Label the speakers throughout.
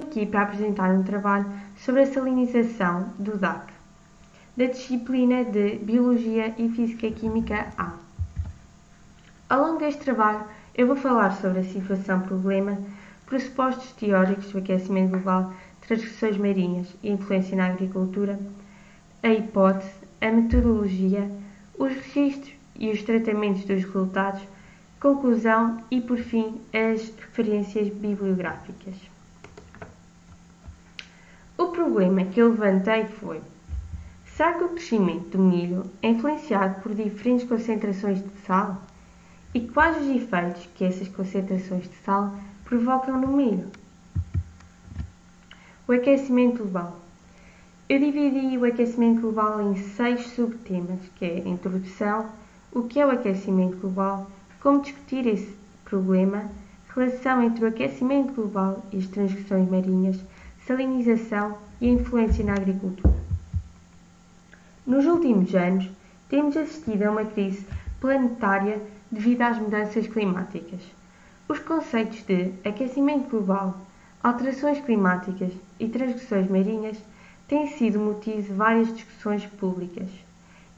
Speaker 1: aqui para apresentar um trabalho sobre a salinização do DAC, da disciplina de Biologia e Física-Química A. Ao longo deste trabalho, eu vou falar sobre a situação-problema, pressupostos teóricos do aquecimento global, transgressões marinhas e influência na agricultura, a hipótese, a metodologia, os registros e os tratamentos dos resultados, conclusão e, por fim, as referências bibliográficas. O problema que eu levantei foi: será que o crescimento do milho é influenciado por diferentes concentrações de sal? E quais os efeitos que essas concentrações de sal provocam no milho? O aquecimento global. Eu dividi o aquecimento global em 6 subtemas, que é a introdução, o que é o aquecimento global, como discutir esse problema, relação entre o aquecimento global e as transgressões marinhas, salinização e a influência na agricultura. Nos últimos anos, temos assistido a uma crise planetária devido às mudanças climáticas. Os conceitos de aquecimento global, alterações climáticas e transgressões marinhas têm sido motivo de várias discussões públicas.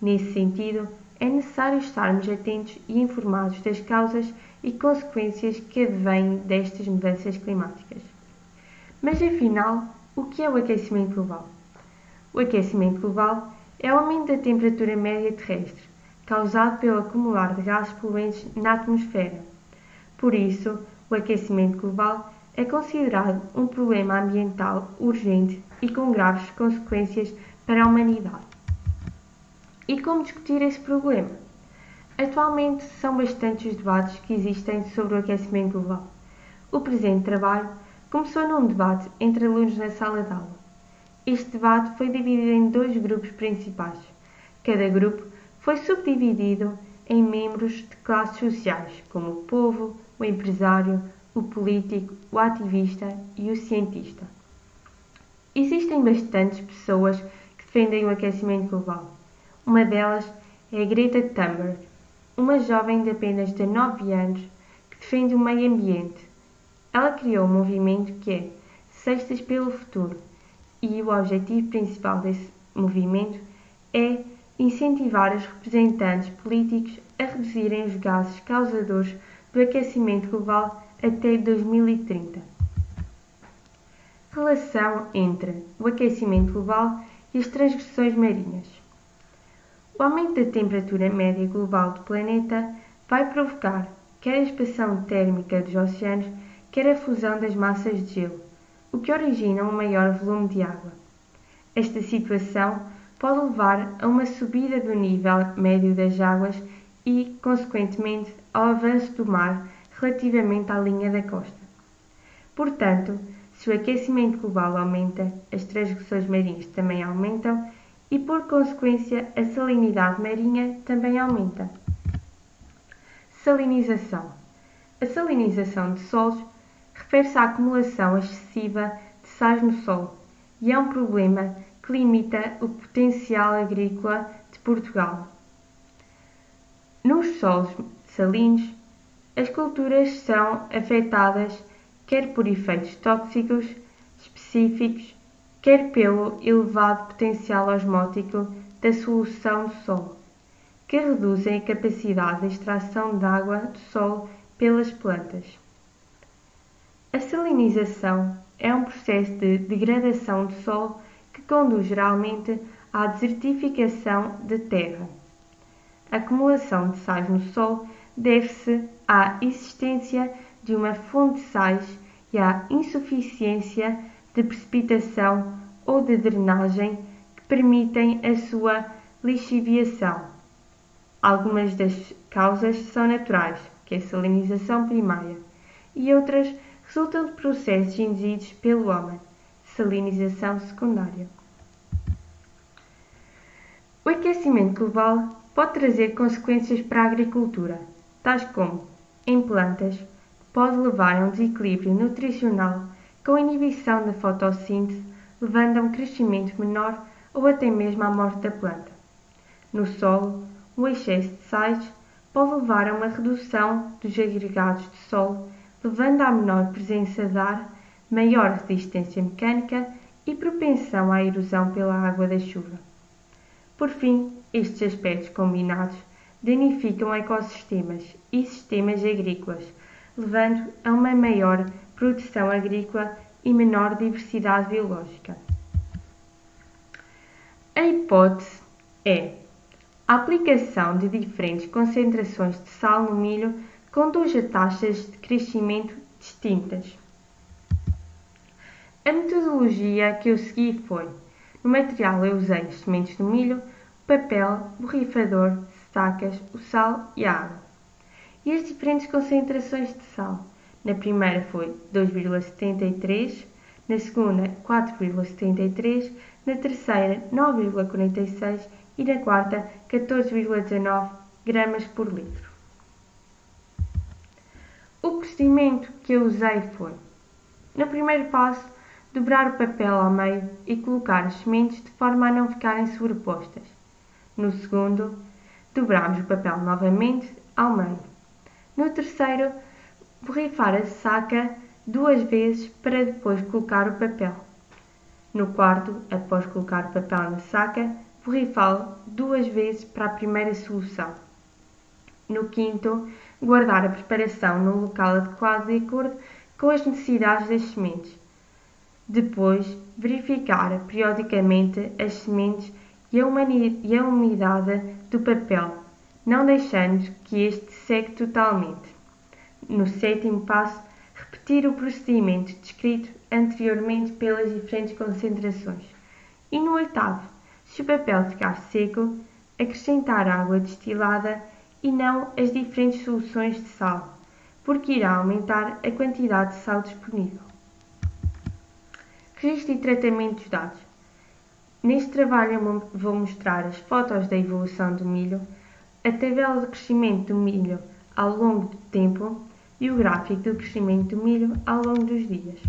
Speaker 1: Nesse sentido, é necessário estarmos atentos e informados das causas e consequências que advêm destas mudanças climáticas. Mas afinal, o que é o aquecimento global? O aquecimento global é o aumento da temperatura média terrestre, causado pelo acumular de gases poluentes na atmosfera. Por isso, o aquecimento global é considerado um problema ambiental urgente e com graves consequências para a humanidade. E como discutir esse problema? Atualmente são bastantes os debates que existem sobre o aquecimento global. O presente trabalho começou num debate entre alunos na sala de aula. Este debate foi dividido em 2 grupos principais. Cada grupo foi subdividido em membros de classes sociais, como o povo, o empresário, o político, o ativista e o cientista. Existem bastantes pessoas que defendem o aquecimento global. Uma delas é a Greta Thunberg, uma jovem de apenas 19 anos que defende o meio ambiente. Ela criou um movimento que é Cestas pelo Futuro e o objetivo principal desse movimento é incentivar os representantes políticos a reduzirem os gases causadores do aquecimento global até 2030. Relação entre o aquecimento global e as transgressões marinhas. O aumento da temperatura média global do planeta vai provocar quer a expansão térmica dos oceanos, quer a fusão das massas de gelo, o que origina um maior volume de água. Esta situação pode levar a uma subida do nível médio das águas e, consequentemente, ao avanço do mar relativamente à linha da costa. Portanto, se o aquecimento global aumenta, as transgressões marinhas também aumentam e, por consequência, a salinidade marinha também aumenta. Salinização. A salinização de solos refere-se à acumulação excessiva de sais no solo e é um problema que limita o potencial agrícola de Portugal. Nos solos salinos, as culturas são afetadas quer por efeitos tóxicos específicos, quer pelo elevado potencial osmótico da solução do solo, que reduzem a capacidade de extração de água do solo pelas plantas. A salinização é um processo de degradação do solo que conduz geralmente à desertificação da terra. A acumulação de sais no solo deve-se à existência de uma fonte de sais e à insuficiência de precipitação ou de drenagem que permitem a sua lixiviação. Algumas das causas são naturais, que é a salinização primária, e outras resultam de processos induzidos pelo homem, salinização secundária. O aquecimento global pode trazer consequências para a agricultura, tais como, em plantas, pode levar a um desequilíbrio nutricional com a inibição da fotossíntese, levando a um crescimento menor ou até mesmo à morte da planta. No solo, o excesso de sais pode levar a uma redução dos agregados de solo, levando à menor presença de ar, maior resistência mecânica e propensão à erosão pela água da chuva. Por fim, estes aspectos combinados danificam ecossistemas e sistemas agrícolas, levando a uma maior produção agrícola e menor diversidade biológica. A hipótese é a aplicação de diferentes concentrações de sal no milho conduz a taxas de crescimento distintas. A metodologia que eu segui foi: no material eu usei as sementes do milho, papel, borrifador, sacas, o sal e a água. E as diferentes concentrações de sal. Na primeira foi 2,73, na segunda 4,73, na terceira 9,46 e na quarta 14,19 gramas por litro. O procedimento que eu usei foi: no primeiro passo, dobrar o papel ao meio e colocar as sementes de forma a não ficarem sobrepostas. No segundo, dobramos o papel novamente ao meio. No terceiro, borrifar a saca 2 vezes para depois colocar o papel. No quarto, após colocar o papel na saca, borrifá-lo 2 vezes para a primeira solução. No quinto, guardar a preparação no local adequado de acordo com as necessidades das sementes. Depois, verificar periodicamente as sementes e a umidade do papel, não deixando que este seque totalmente. No sétimo passo, repetir o procedimento descrito anteriormente pelas diferentes concentrações. E no oitavo, se o papel ficar seco, acrescentar água destilada e não as diferentes soluções de sal, porque irá aumentar a quantidade de sal disponível. Registro e tratamento dos dados. Neste trabalho eu vou mostrar as fotos da evolução do milho, a tabela de crescimento do milho ao longo do tempo e o gráfico do crescimento do milho ao longo dos dias.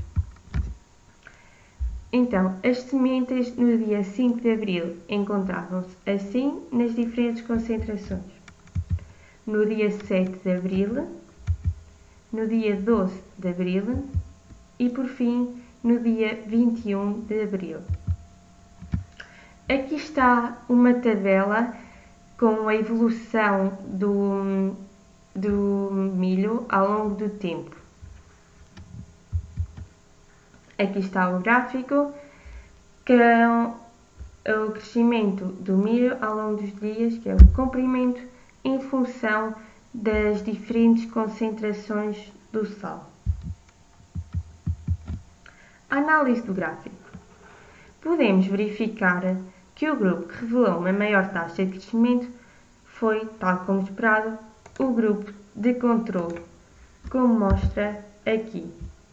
Speaker 1: Então, as sementes no dia 5 de abril encontravam-se assim nas diferentes concentrações. No dia 7 de abril, no dia 12 de abril e, por fim, no dia 21 de abril. Aqui está uma tabela com a evolução do milho ao longo do tempo. Aqui está o gráfico com o crescimento do milho ao longo dos dias, que é o comprimento em função das diferentes concentrações do sal. A análise do gráfico. Podemos verificar que o grupo que revelou uma maior taxa de crescimento foi, tal como esperado, o grupo de controle, como mostra aqui,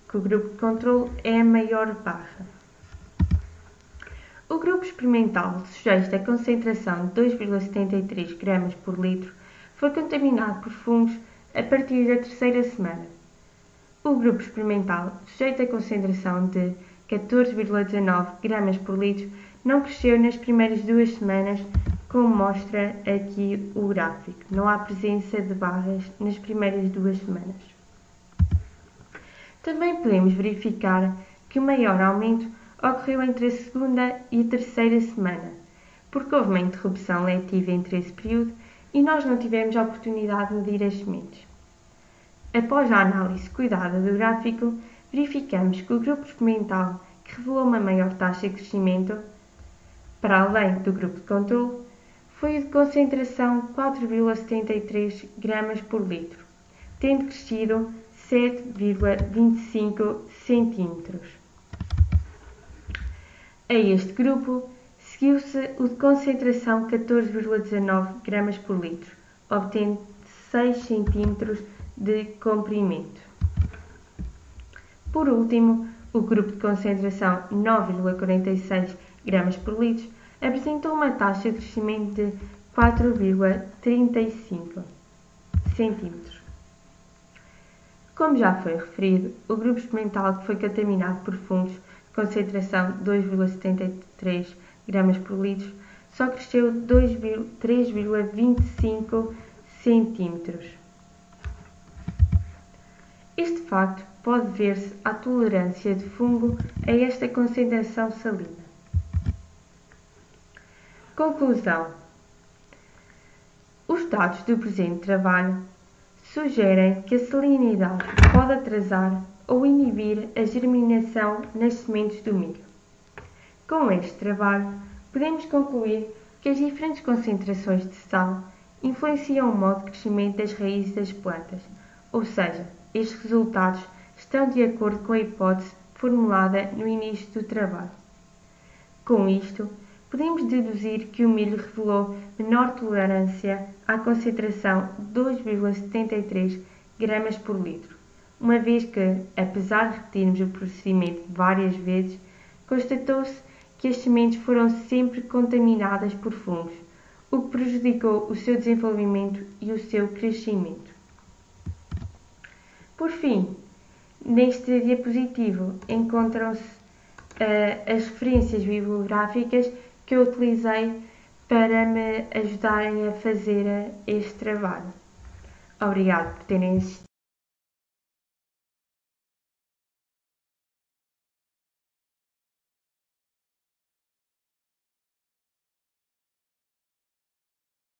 Speaker 1: que o grupo de controle é a maior barra. O grupo experimental, sujeito a concentração de 2,73 gramas por litro, foi contaminado por fungos a partir da terceira semana. O grupo experimental, sujeito a concentração de 14,19 gramas por litro, não cresceu nas primeiras 2 semanas, como mostra aqui o gráfico. Não há presença de barras nas primeiras 2 semanas. Também podemos verificar que o maior aumento ocorreu entre a segunda e a terceira semana, porque houve uma interrupção letiva entre esse período e nós não tivemos a oportunidade de medir as sementes. Após a análise cuidada do gráfico, verificamos que o grupo experimental que revelou uma maior taxa de crescimento, para além do grupo de controle, foi o de concentração 4,73 gramas por litro, tendo crescido 7,25 centímetros. A este grupo seguiu-se o de concentração 14,19 gramas por litro, obtendo 6 centímetros de comprimento. Por último, o grupo de concentração 9,46 gramas por litro apresentou uma taxa de crescimento de 4,35 centímetros. Como já foi referido, o grupo experimental que foi contaminado por fungos de concentração 2,73 gramas por litro só cresceu 3,25 centímetros. Este facto pode ver-se a tolerância de fungo a esta concentração salina. Conclusão. Os dados do presente trabalho sugerem que a salinidade pode atrasar ou inibir a germinação nas sementes do milho. Com este trabalho, podemos concluir que as diferentes concentrações de sal influenciam o modo de crescimento das raízes das plantas, ou seja, estes resultados estão de acordo com a hipótese formulada no início do trabalho. Com isto, podemos deduzir que o milho revelou menor tolerância à concentração de 2,73 gramas por litro, uma vez que, apesar de repetirmos o procedimento várias vezes, constatou-se que as sementes foram sempre contaminadas por fungos, o que prejudicou o seu desenvolvimento e o seu crescimento. Por fim, neste diapositivo encontram-se as referências bibliográficas que eu utilizei para me ajudarem a fazer este trabalho. Obrigado por terem assistido.